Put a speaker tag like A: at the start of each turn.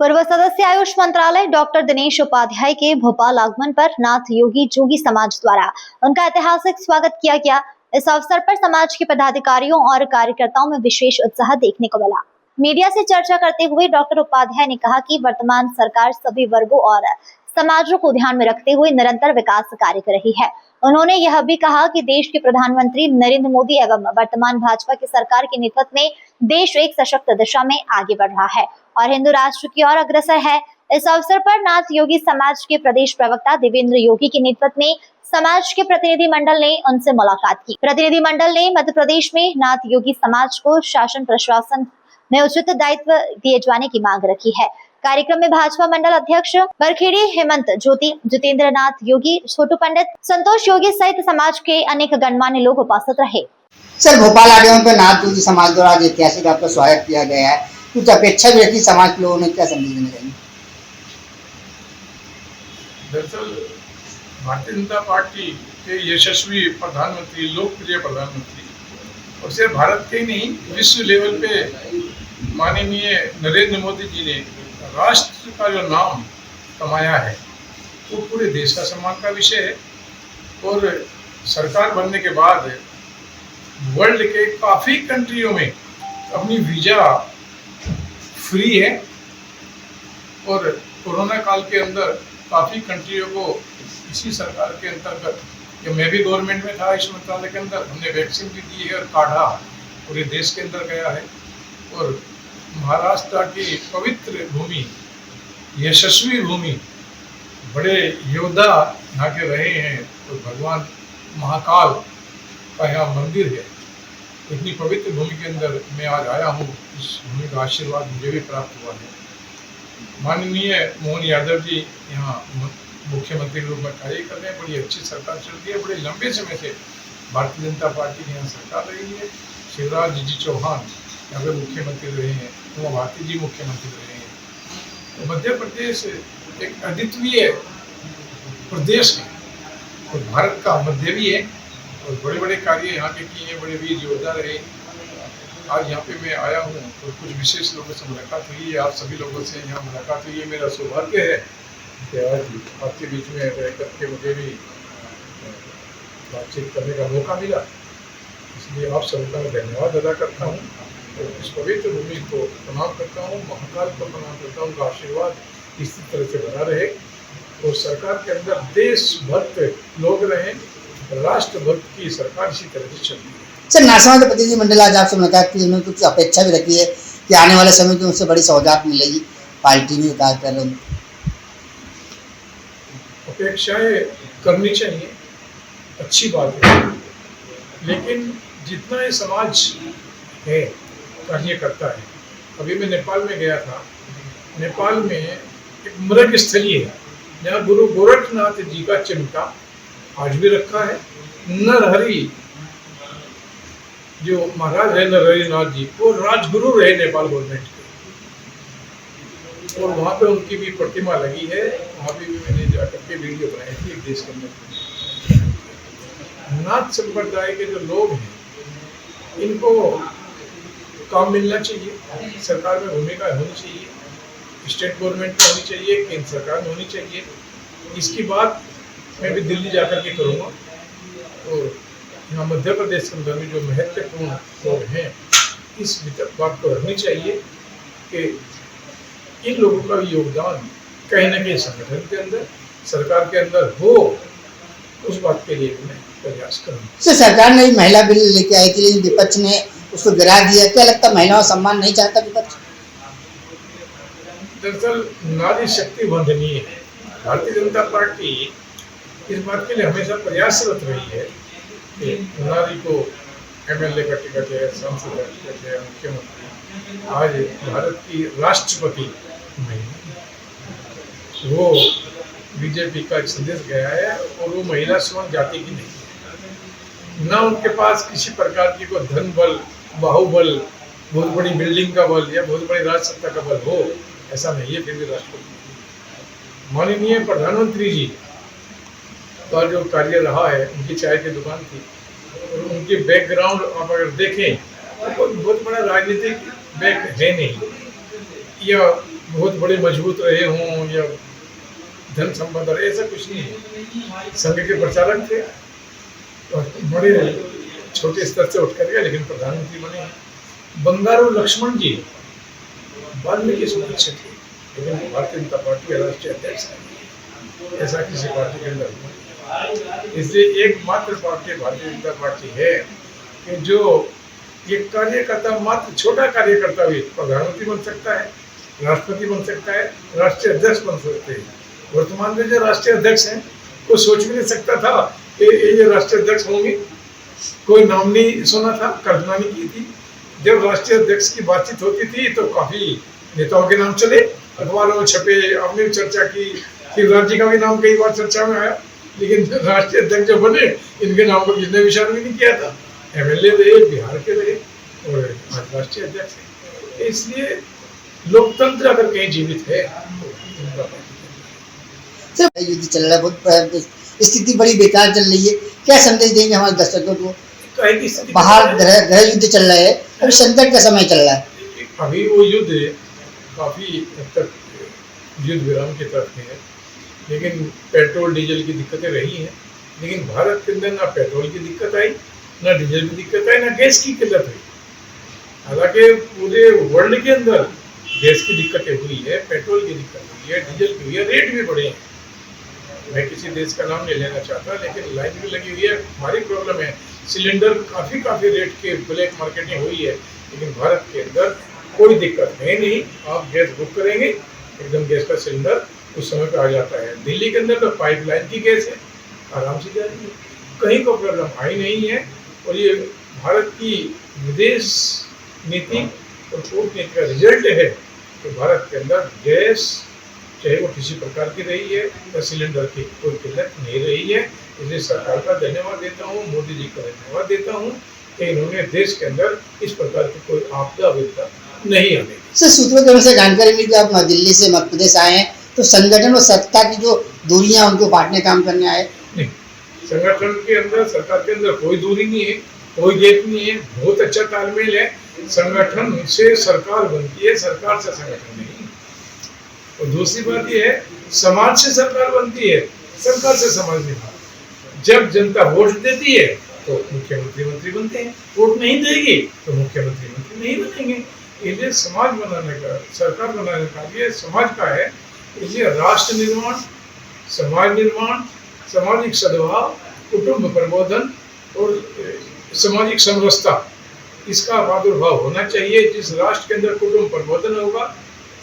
A: पूर्व सदस्य आयुष मंत्रालय डॉक्टर दिनेश उपाध्याय के भोपाल आगमन पर नाथ योगी जोगी समाज द्वारा उनका ऐतिहासिक स्वागत किया गया। इस अवसर पर समाज के पदाधिकारियों और कार्यकर्ताओं में विशेष उत्साह देखने को मिला। मीडिया से चर्चा करते हुए डॉक्टर उपाध्याय ने कहा कि वर्तमान सरकार सभी वर्गों और समाजों को ध्यान में रखते हुए निरंतर विकास कार्य कर रही है। उन्होंने यह भी कहा कि देश के प्रधानमंत्री नरेंद्र मोदी एवं वर्तमान भाजपा की सरकार के नेतृत्व में देश एक सशक्त दिशा में आगे बढ़ रहा है और हिंदू राष्ट्र की ओर अग्रसर है। इस अवसर पर नाथ योगी समाज के प्रदेश प्रवक्ता देवेंद्र योगी के नेतृत्व में समाज के प्रतिनिधि मंडल ने उनसे मुलाकात की। प्रतिनिधि मंडल ने मध्य प्रदेश में नाथ योगी समाज को शासन प्रशासन में उचित दायित्व दिए जाने की मांग रखी है। कार्यक्रम में भाजपा मंडल अध्यक्ष बरखेड़ी हेमंत ज्योति, जितेंद्र नाथ योगी, छोटू पंडित, संतोष योगी सहित समाज के अनेक गणमान्य लोग उपस्थित रहे।
B: सर, भोपाल आगमन पर नाथ योगी समाज द्वारा आज ऐतिहासिक आपका स्वागत किया गया है, कुछ अपेक्षा भी रखी समाज के लोगों ने, क्या संदेश देना चाहिए?
C: दरअसल भारतीय जनता पार्टी के यशस्वी प्रधानमंत्री, लोकप्रिय प्रधानमंत्री, और सिर्फ भारत के ही नहीं विश्व लेवल पे माननीय नरेंद्र मोदी जी ने राष्ट्र का जो नाम कमाया है वो पूरे देश का सम्मान का विषय है। और सरकार बनने के बाद वर्ल्ड के काफ़ी कंट्रियों में अपनी वीज़ा फ्री है और कोरोना काल के अंदर काफ़ी कंट्रियों को इसी सरकार के अंतर्गत, या मैं भी गवर्नमेंट में था आयुष मंत्रालय के अंदर, हमने वैक्सीन भी दी है और काढ़ा पूरे देश के अंदर गया है। और महाराष्ट्र की पवित्र भूमि, यशस्वी भूमि, बड़े योद्धा यहाँ के रहे हैं, तो भगवान महाकाल का यहाँ मंदिर है। इतनी पवित्र भूमि के अंदर मैं आज आया हूँ, इस भूमि का आशीर्वाद मुझे भी प्राप्त हुआ है। माननीय मोहन यादव जी यहाँ मुख्यमंत्री के रूप में कार्य कर रहे हैं, बड़ी अच्छी सरकार चल रही है। बड़े लंबे समय से भारतीय जनता पार्टी की यहाँ सरकार रही है। शिवराज जी चौहान यहाँ पे मुख्यमंत्री रहे हैं, उमा भारती जी मुख्यमंत्री रहे हैं। तो मध्य प्रदेश एक अद्वितीय प्रदेश है और भारत का मध्य भी है और बड़े बड़े कार्य यहाँ के किए, बड़े वीर योद्धा रहे। आज यहाँ पे मैं आया हूँ और कुछ विशेष लोगों से मुलाकात हुई है, आप सभी लोगों से यहाँ मुलाकात हुई है। मेरा सौभाग्य है कि आज आपके बीच में रह करके मुझे भी बातचीत करने का मौका मिला, इसलिए आप सबका मैं धन्यवाद अदा करता हूँ और इस पवित्र भूमि को प्रणाम करता हूँ, महाकाल को प्रणाम करता हूँ। उनका आशीर्वाद इसी तरह से बना रहे और सरकार के अंदर देशभक्त लोग रहें, राष्ट्रभक्त की सरकार इसी तरह से चलती है।
B: सर, नाथ प्रतिनिधि मंडल आज आपसे मुलाकात की, उन्होंने कुछ अपेक्षा भी रखी है कि आने वाले समय में उनसे बड़ी सौगात मिलेगी पार्टी में, कहा कर रहे हैं।
C: अपेक्षाएं करनी चाहिए, अच्छी बात है, लेकिन जितना ये समाज है कार्य करता है। अभी मैं नेपाल में गया था। नेपाल में एक मृग स्थली है जहाँ गुरु गोरखनाथ जी का चिमटा आज भी रखा है। नरहरि जो महाराज है, नरहरि नाथ जी, वो राजगुरु रहे नेपाल गवर्नमेंट के, और वहाँ पे उनकी भी प्रतिमा लगी है। वहाँ पे भी मैंने जाकर के वीडियो बनाई थी एक देश के अंदर। नाथ संप्रदाय के जो लोग हैं इनको काम मिलना चाहिए, सरकार में भूमिका होनी चाहिए, स्टेट गवर्नमेंट में होनी चाहिए, केंद्र सरकार में होनी चाहिए। इसकी बात मैं भी दिल्ली जाकर के करूँगा। और यहाँ मध्य प्रदेश के अंदर में जो महत्वपूर्ण लोग हैं, इस बात को रखनी चाहिए कि इन लोगों का योगदान कहीं ना कहीं संगठन के अंदर, सरकार के अंदर हो, उस बात के लिए मैं प्रयास करूँगा।
B: सरकार ने महिला बिल लेके आई थी, लेकिन विपक्ष ने उसको गिरा दिया। क्या लगता है, महिलाओं का सम्मान नहीं चाहता विपक्ष?
C: दरअसल नारी शक्ति वंदनीय है। भारतीय जनता पार्टी इस बात के लिए हमेशा प्रयासरत रही है कि नारी को एमएलए का टिकट है, सांसद का टिकट है, मुख्यमंत्री, आज भारत की राष्ट्रपति वो बीजेपी का एक संदेश गया है और वो महिला समान जाति की नहीं है। न उनके पास किसी प्रकार की कोई धन बल, बाहुबल, बहुत बड़ी बिल्डिंग का बल या बहुत बड़ी राज सत्ता का बल हो, ऐसा नहीं है। फिर भी राष्ट्रपति माननीय प्रधानमंत्री जी का जो कार्य रहा है, उनकी चाय की दुकान थी और उनकी बैकग्राउंड आप अगर देखें तो बहुत बड़ा राजनीतिक बैक है नहीं। यह बहुत बड़े मजबूत रहे हों या धन संपन्न रहे, ऐसा कुछ नहीं है। संघ के प्रचारक थे और बड़े छोटे स्तर से उठ कर गए, लेकिन प्रधानमंत्री बने। बंगारू लक्ष्मण जी वाल्मीकि सुपुत्र थे, लेकिन भारतीय जनता पार्टी के राष्ट्रीय अध्यक्ष हैं। ऐसा किसी पार्टी के अंदर नहीं। इसलिए एकमात्र पार्टी भारतीय जनता पार्टी है कि जो ये कार्यकर्ता, मात्र छोटा कार्यकर्ता भी प्रधानमंत्री बन सकता है, राष्ट्रपति बन सकता है, राष्ट्रीय अध्यक्ष बन सकते हैं। वर्तमान में जो राष्ट्रीय अध्यक्ष हैं वो सोच भी नहीं सकता था कि ये राष्ट्रीय अध्यक्ष होंगे। कोई नाम नहीं सुना था, कल्पना नहीं की थी। जब राष्ट्रीय अध्यक्ष की बातचीत होती थी तो काफी नेताओं के नाम चले, अखबारों में छपे, हमने भी चर्चा की, शिवराज जी का भी नाम कई बार चर्चा में आया, लेकिन राष्ट्रीय अध्यक्ष जो बने इनके नाम को किसने विचार भी नहीं किया था। एमएलए रहे, बिहार के रहे और आज राष्ट्रीय अध्यक्ष है। इसलिए लोकतंत्र अगर कहीं जीवित है तो
B: सिर्फ युद्ध चल रहा है, बहुत स्थिति बड़ी बेकार चल रही है। क्या संदेश देंगे हमारे दर्शकों को? बाहर गृह युद्ध चल रहा है, अभी संकट का समय चल रहा है।
C: अभी वो युद्ध काफी हद तक युद्ध विराम की तरफ है, लेकिन पेट्रोल डीजल की दिक्कतें रही हैं। लेकिन भारत के अंदर ना पेट्रोल की दिक्कत आई, ना डीजल की दिक्कत आई, ना गैस की किल्लत हुई। हालांकि पूरे वर्ल्ड के अंदर गैस की दिक्कतें हुई है, पेट्रोल की दिक्कत हुई है, डीजल की हुई है, रेट भी बढ़े हैं। मैं किसी देश का नाम नहीं लेना चाहता, लेकिन लाइन भी लगी हुई है। हमारी प्रॉब्लम है, सिलेंडर काफ़ी रेट के ब्लैक मार्केटिंग हुई है, लेकिन भारत के अंदर कोई दिक्कत है नहीं। आप गैस बुक करेंगे, एकदम गैस का सिलेंडर उस समय पे आ जाता है। दिल्ली के अंदर तो पाइपलाइन की गैस है, आराम से जा रही है, कहीं को प्रॉब्लम आई नहीं है। और ये भारत की विदेश नीति और कूटनीति का रिजल्ट है कि भारत के अंदर गैस चाहे वो किसी प्रकार की रही है या सिलेंडर की कोई किल्लत नहीं रही है। इसलिए सरकार का धन्यवाद देता हूँ, मोदी जी का धन्यवाद देता हूँ कि इन्होंने देश के अंदर इस प्रकार की कोई आपदा विपदा नहीं आने दी।
B: सर, सूत्रों के से जानकारी मिली कि आप दिल्ली से मध्य प्रदेश आए हैं, तो संगठन और सत्ता की जो दूरियां उनको बांटने काम करने आए?
C: नहीं, संगठन के अंदर सरकार के अंदर कोई दूरी नहीं है, कोई गैप नहीं है, बहुत अच्छा तालमेल है। संगठन से सरकार बनती है, सरकार से संगठन नहीं। और दूसरी बात यह है, समाज से सरकार बनती है, सरकार से समाज नहीं बनती। जब जनता वोट देती है तो मुख्यमंत्री मंत्री बनते हैं, वोट नहीं देगी तो मुख्यमंत्री मंत्री नहीं बनेंगे। इसलिए समाज बनाने का, सरकार बनाने का ये समाज का है। इसलिए राष्ट्र निर्माण, समाज निर्माण, सामाजिक सद्भाव, कुटुंब प्रबोधन और सामाजिक समरसता, इसका प्रादुर्भाव होना चाहिए। जिस राष्ट्र के अंदर कुटुंब प्रबोधन होगा,